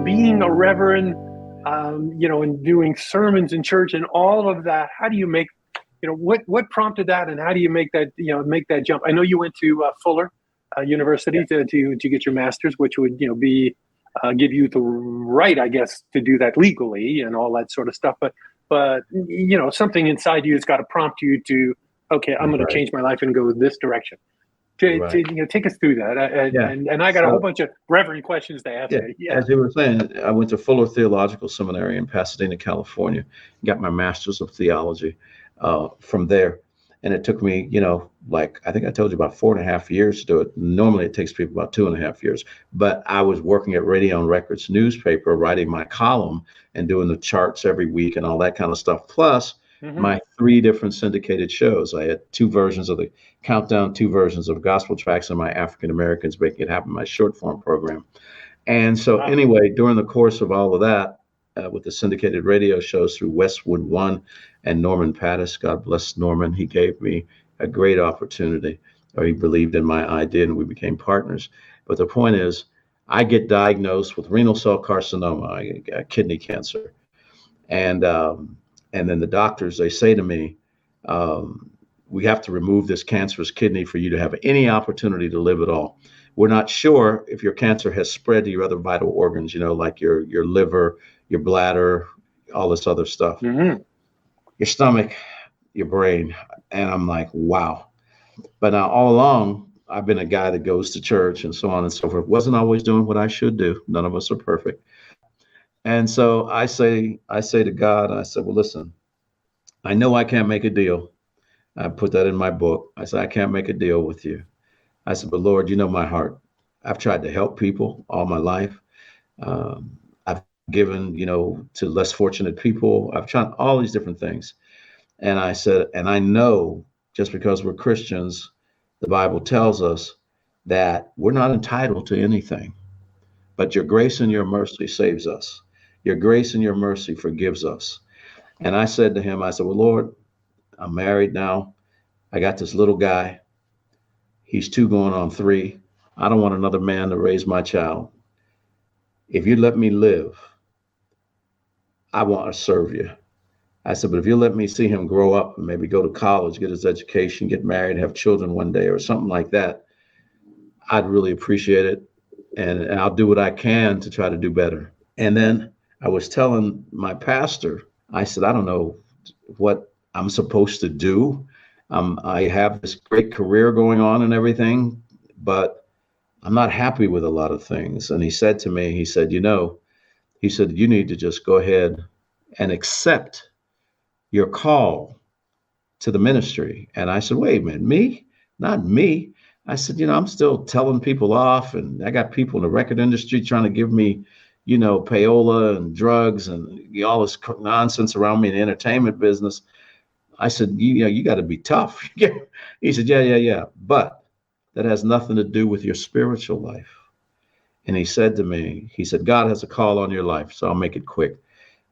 Being a reverend, and doing sermons in church and all of that, how do you make, what prompted that, and how do you make that, make that jump? I know you went to Fuller University to get your master's, which would, be give you the right, I guess, to do that legally and all that sort of stuff. But something inside you has got to prompt you to, okay, I'm going to change my life and go this direction. Take us through that. And I got a whole bunch of reverend questions to ask you. As you were saying, I went to Fuller Theological Seminary in Pasadena, California, got my master's of theology from there. And it took me, like I think I told you, about 4.5 years to do it. Normally it takes people about 2.5 years. But I was working at Radio and Records newspaper, writing my column and doing the charts every week and all that kind of stuff. Plus my 3 different syndicated shows. I had 2 versions of the Countdown, 2 versions of Gospel Tracks, and my African Americans Making It Happen, my short form program. And so anyway, during the course of all of that, with the syndicated radio shows through Westwood One and Norman Pattis, God bless Norman, he gave me a great opportunity, or he believed in my idea, and we became partners. But the point is, I get diagnosed with renal cell carcinoma, I got kidney cancer. And then the doctors, they say to me, we have to remove this cancerous kidney for you to have any opportunity to live at all. We're not sure if your cancer has spread to your other vital organs, like your liver, your bladder, all this other stuff, your stomach, your brain. And I'm like, wow. But now all along, I've been a guy that goes to church and so on and so forth. Wasn't always doing what I should do. None of us are perfect. And so I say to God, I said, well, listen, I know I can't make a deal. I put that in my book. I said, I can't make a deal with you. I said, but Lord, you know my heart. I've tried to help people all my life. I've given, to less fortunate people. I've tried all these different things. And I said, and I know just because we're Christians, the Bible tells us that we're not entitled to anything, but your grace and your mercy saves us. Your grace and your mercy forgives us. And I said to him, I said, well, Lord, I'm married now. I got this little guy. He's 2 going on 3. I don't want another man to raise my child. If you let me live, I want to serve you. I said, but if you let me see him grow up and maybe go to college, get his education, get married, have children one day or something like that, I'd really appreciate it. And I'll do what I can to try to do better. And then I was telling my pastor, I said, I don't know what I'm supposed to do. I have this great career going on and everything, but I'm not happy with a lot of things. And he said to me, he said, you need to just go ahead and accept your call to the ministry. And I said, wait a minute, me? Not me. I said, I'm still telling people off, and I got people in the record industry trying to give me, payola and drugs and all this nonsense around me in the entertainment business. I said, you got to be tough. He said, yeah. But that has nothing to do with your spiritual life. And he said to me, God has a call on your life. So I'll make it quick.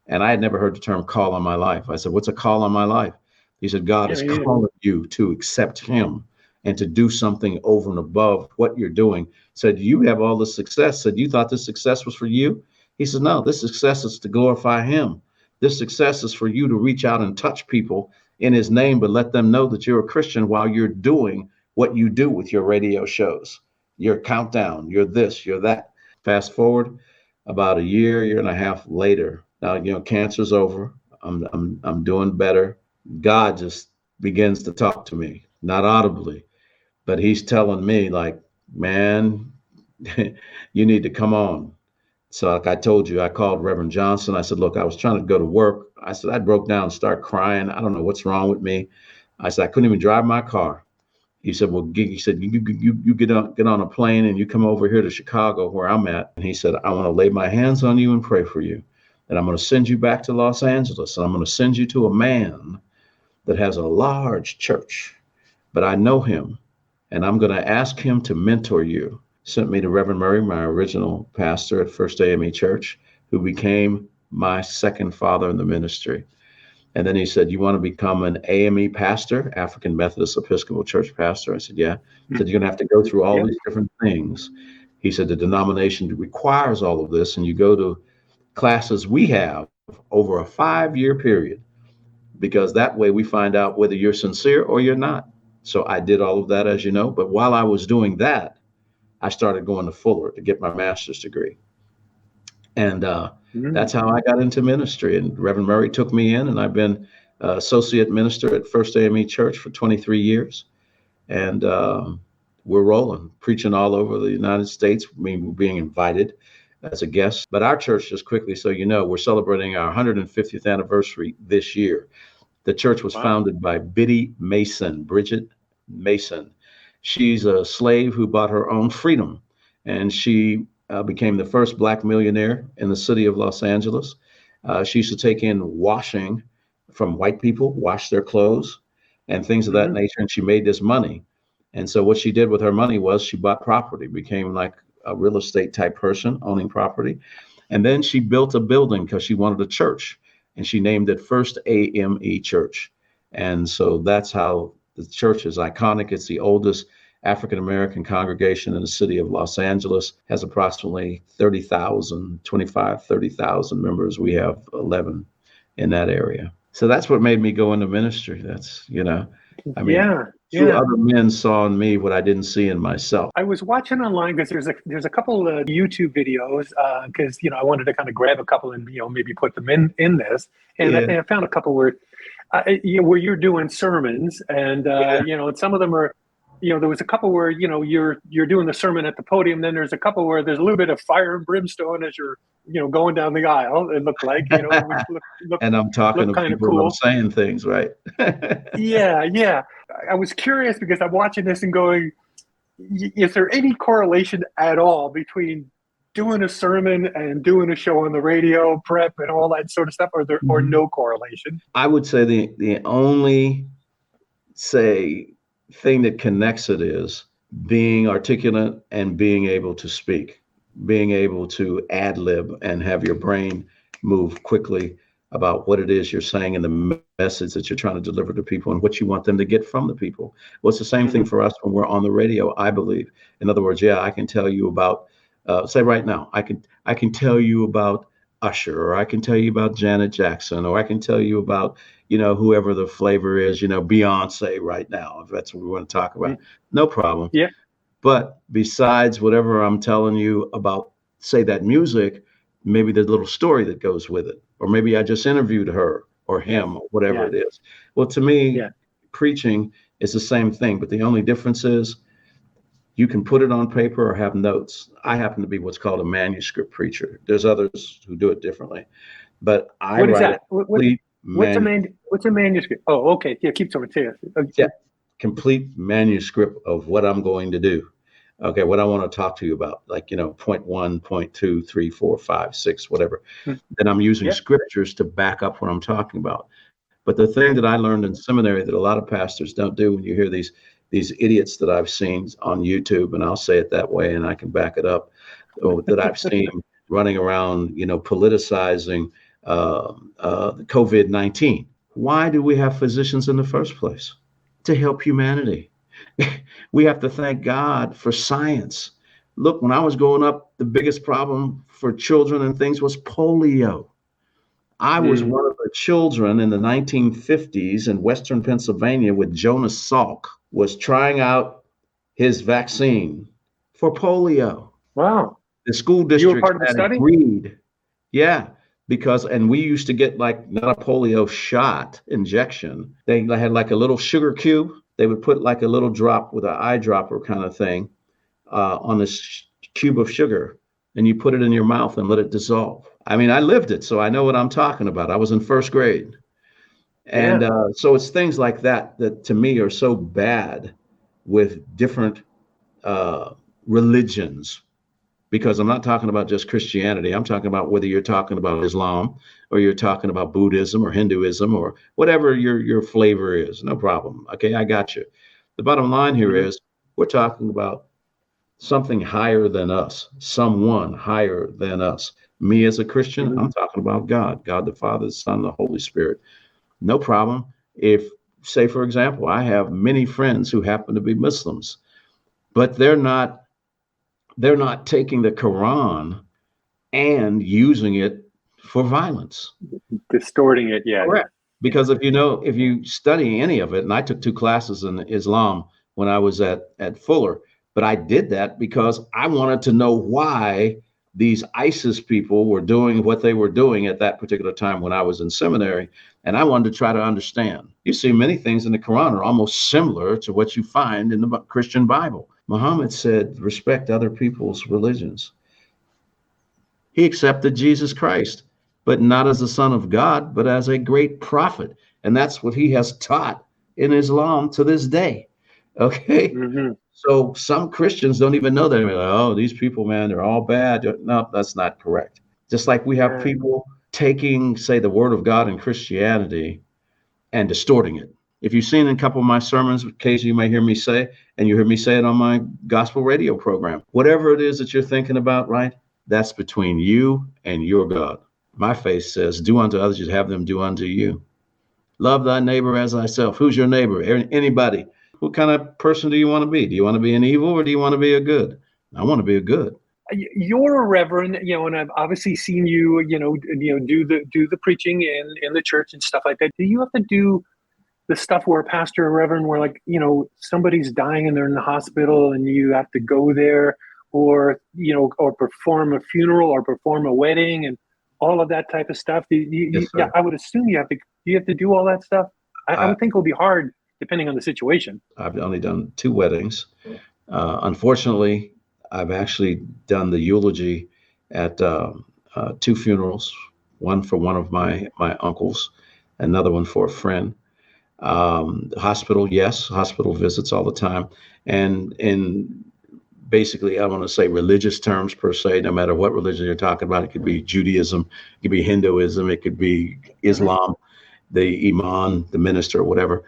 And I had never heard the term call on my life. I said, what's a call on my life? He said, God is calling you to accept him and to do something over and above what you're doing. Said, you have all the success. Said, you thought this success was for you? He said, no, this success is to glorify him. This success is for you to reach out and touch people in his name, but let them know that you're a Christian while you're doing what you do with your radio shows. Your countdown, you're this, you're that. Fast forward about a year and a half later. Now, cancer's over. I'm doing better. God just begins to talk to me, not audibly, but he's telling me like, man, you need to come on. So like I told you, I called Reverend Johnson. I said, look, I was trying to go to work. I said, I broke down and started crying. I don't know what's wrong with me. I said, I couldn't even drive my car. He said, well, you get on a plane and you come over here to Chicago where I'm at. And he said, I want to lay my hands on you and pray for you. And I'm going to send you back to Los Angeles. And I'm going to send you to a man that has a large church, but I know him. And I'm going to ask him to mentor you. Sent me to Reverend Murray, my original pastor at First AME Church, who became my second father in the ministry. And then he said, "You want to become an AME pastor, African Methodist Episcopal Church pastor?" I said, "Yeah." He said, "You're going to have to go through all Yep. these different things." He said, "The denomination requires all of this, and you go to classes we have over a 5-year period, because that way we find out whether you're sincere or you're not." So I did all of that, as you know. But while I was doing that, I started going to Fuller to get my master's degree. And Mm. that's how I got into ministry. And Reverend Murray took me in, and I've been associate minister at First AME Church for 23 years. And we're rolling, preaching all over the United States. I mean, we're being invited as a guest. But our church, just quickly so you know, we're celebrating our 150th anniversary this year. The church was Wow. founded by Biddy Mason, Bridget Mason. She's a slave who bought her own freedom, and she became the first Black millionaire in the city of Los Angeles. She used to take in washing from white people, wash their clothes and things of that Mm. nature, and she made this money. And so what she did with her money was she bought property, became like a real estate type person owning property. And then she built a building because she wanted a church, and she named it First AME Church. And so that's how the church is iconic. It's the oldest African American congregation in the city of Los Angeles, has approximately 30,000, 25, 30,000 members. We have 11 in that area. So that's what made me go into ministry. That's, I mean, Yeah. two Yeah. other men saw in me what I didn't see in myself. I was watching online because there's a couple of YouTube videos because I wanted to kind of grab a couple and maybe put them in this, and Yeah, I found a couple where where you're doing sermons, and yeah, and some of them are, there was a couple where you're doing the sermon at the podium. Then there's a couple where there's a little bit of fire and brimstone as you're going down the aisle. It looked like which and I'm talking looked to kind of people and I'm cool. saying things, right? Yeah, yeah. I was curious because I'm watching this and going, is there any correlation at all between doing a sermon and doing a show on the radio, prep, and all that sort of stuff, or Mhm. no correlation? I would say the only say thing that connects it is being articulate and being able to speak, being able to ad lib and have your brain move quickly about what it is you're saying and the message that you're trying to deliver to people and what you want them to get from the people. Well, it's the same thing Hmm. for us when we're on the radio, I believe. In other words, yeah, I can tell you about, say right now, I can tell you about Usher, or I can tell you about Janet Jackson, or I can tell you about whoever the flavor is, Beyonce right now, if that's what we want to talk about. No problem. Yeah. But besides whatever I'm telling you about, say, that music, maybe there's a little story that goes with it. Or maybe I just interviewed her or Yeah. him, or whatever Yeah. it is. Well, to me, Yeah. preaching is the same thing, but the only difference is you can put it on paper or have notes. I happen to be what's called a manuscript preacher. There's others who do it differently, but I What is write a that? complete What's a manuscript? Oh, okay. Yeah. Keep talking. yeah, complete manuscript of what I'm going to do. Okay, what I want to talk to you about, like, point one, point two, three, four, five, six, whatever. Then I'm using Yeah. scriptures to back up what I'm talking about. But the thing that I learned in seminary that a lot of pastors don't do, when you hear these idiots that I've seen on YouTube, and I'll say it that way, and I can back it up, that I've seen running around, politicizing the COVID-19. Why do we have physicians in the first place? To help humanity. We have to thank God for science. Look, when I was growing up, the biggest problem for children and things was polio. I was Mm. one of the children in the 1950s in Western Pennsylvania with Jonas Salk was trying out his vaccine for polio. Wow. The school You were districts part of the had study? agreed. Yeah, because and we used to get like not a polio shot injection. They had like a little sugar cube. They would put like a little drop with an eyedropper kind of thing on this cube of sugar, and you put it in your mouth and let it dissolve. I mean, I lived it, so I know what I'm talking about. I was in first grade. And Yeah. so it's things like that that to me are so bad with different uh, religions, because I'm not talking about just Christianity. I'm talking about whether you're talking about Islam or you're talking about Buddhism or Hinduism or whatever your flavor is. No problem. Okay, I got you. The bottom line here Hmm. is we're talking about something higher than us, someone higher than us. Me as a Christian, Hmm. I'm talking about God, God the Father, the Son, the Holy Spirit. No problem. If, say, for example, I have many friends who happen to be Muslims, but they're not taking the Quran and using it for violence. Distorting it. Yeah, yeah, Correct. Because if you study any of it, and I took 2 classes in Islam when I was at Fuller, but I did that because I wanted to know why these ISIS people were doing what they were doing at that particular time when I was in seminary, and I wanted to try to understand. You see, many things in the Quran are almost similar to what you find in the Christian Bible. Muhammad said, respect other people's religions. He accepted Jesus Christ, but not as the Son of God, but as a great prophet. And that's what he has taught in Islam to this day. Okay. hmm So some Christians don't even know that. They're like, oh, these people, man, they're all bad. No, that's not correct. Just like we have yeah. people taking, say, the word of God in Christianity and distorting it. If you've seen a couple of my sermons, occasionally you may hear me say, and you hear me say it on my gospel radio program, whatever it is that you're thinking about, right? That's between you and your God. My faith says, do unto others, you have them do unto you. Love thy neighbor as thyself. Who's your neighbor? Anybody. What kind of person do you want to be? Do you want to be an evil or do you want to be a good? I want to be a good. You're a reverend, and I've obviously seen you, do the preaching in the church and stuff like that. Do you have to do the stuff where a pastor or reverend, where like somebody's dying and they're in the hospital and you have to go there, or or perform a funeral or perform a wedding and all of that type of stuff? Yes, Yeah, sir. I would assume you have to. Do you have to do all that stuff? I I, would think it would be hard depending on the situation. I've only done 2 weddings. Unfortunately, I've actually done the eulogy at 2 funerals, one for one of my uncles, another one for a friend. Hospital, yes, hospital visits all the time. And in basically, I want to say religious terms per se, no matter what religion you're talking about, it could be Judaism, it could be Hinduism, it could be hmm Islam, the imam, the minister, whatever.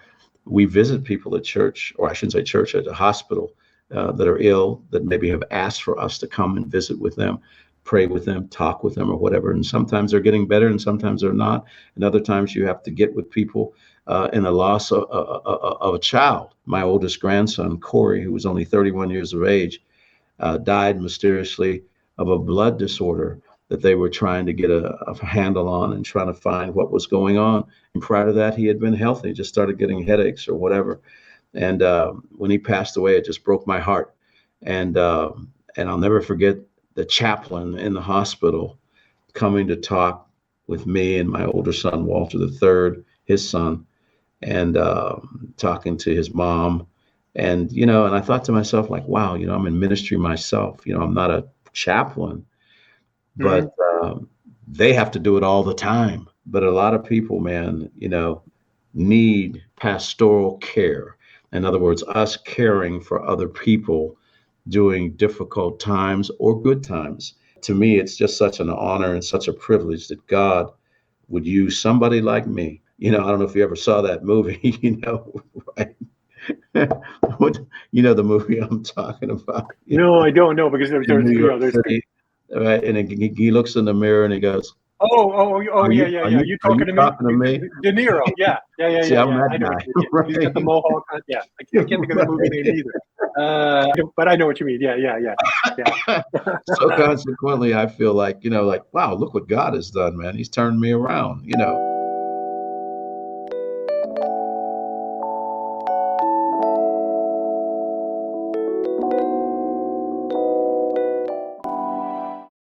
We visit people at church, or I shouldn't say church, at a hospital that are ill, that maybe have asked for us to come and visit with them, pray with them, talk with them, or whatever. And sometimes they're getting better, and sometimes they're not. And other times you have to get with people in the loss of a child. My oldest grandson, Corey, who was only 31 years of age, died mysteriously of a blood disorder that they were trying to get a handle on and trying to find what was going on. And prior to that, he had been healthy, just started getting headaches or whatever. And when he passed away, it just broke my heart. And I'll never forget the chaplain in the hospital coming to talk with me and my older son, Walter the third, his son, and talking to his mom. And I thought to myself, like, wow, I'm in ministry myself. I'm not a chaplain, hmm but they have to do it all the time. But a lot of people, man, need pastoral care. In other words, us caring for other people during difficult times or good times. To me, it's just such an honor and such a privilege that God would use somebody like me. I don't know if you ever saw that movie, right? what, the movie I'm talking about, No, I don't know, because there's in there's New York there's. City, right? And he looks in the mirror and he goes, Oh, "Are yeah, you yeah, are yeah. you You are you talking to me? talking to me?" De Niro. Yeah, yeah, yeah, See, yeah, I'm yeah. that I know what guy, you mean. Yeah, he's got the right? mohawk. Yeah, I can't think of the movie name either. But I know what you mean. Yeah, yeah, yeah, So yeah. consequently, I feel like, like, wow, look what God has done, man. He's turned me around.